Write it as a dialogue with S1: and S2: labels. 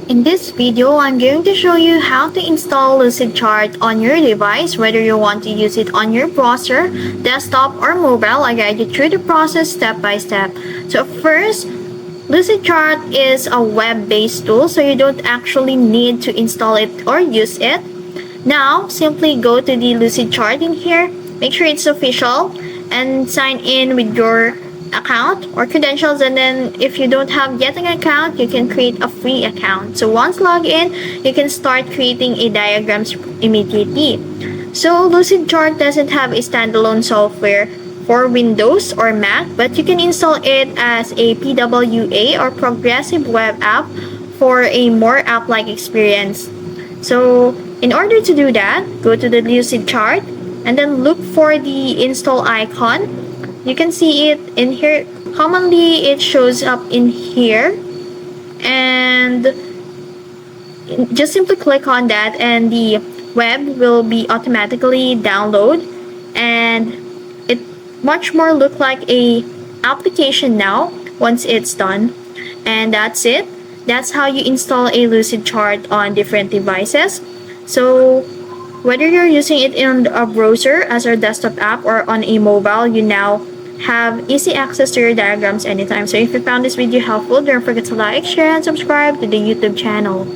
S1: In this video, I'm going to show you how to install Lucidchart on your device, whether you want to use it on your browser, desktop, or mobile. I guide you through the process step by step. So first, Lucidchart is a web-based tool, so you don't actually need to install it or use it. Now, simply go to the Lucidchart in here, make sure it's official, and sign in with your account or credentials. And then if you don't have yet an account, you can create a free account. So once logged in, you can start creating a diagrams immediately. So Lucidchart doesn't have a standalone software for Windows or Mac, but you can install it as a PWA or progressive web app for a more app-like experience. So in order to do that, go to the Lucidchart and then look for the install icon. You can see it in here. Commonly, it shows up in here. And just simply click on that and the web will be automatically download. And it much more look like a application now once it's done. And that's it. That's how you install a Lucidchart on different devices. So whether you're using it in a browser as our desktop app or on a mobile, you now have easy access to your diagrams anytime. So if you found this video helpful, don't forget to like, share, and subscribe to the YouTube channel.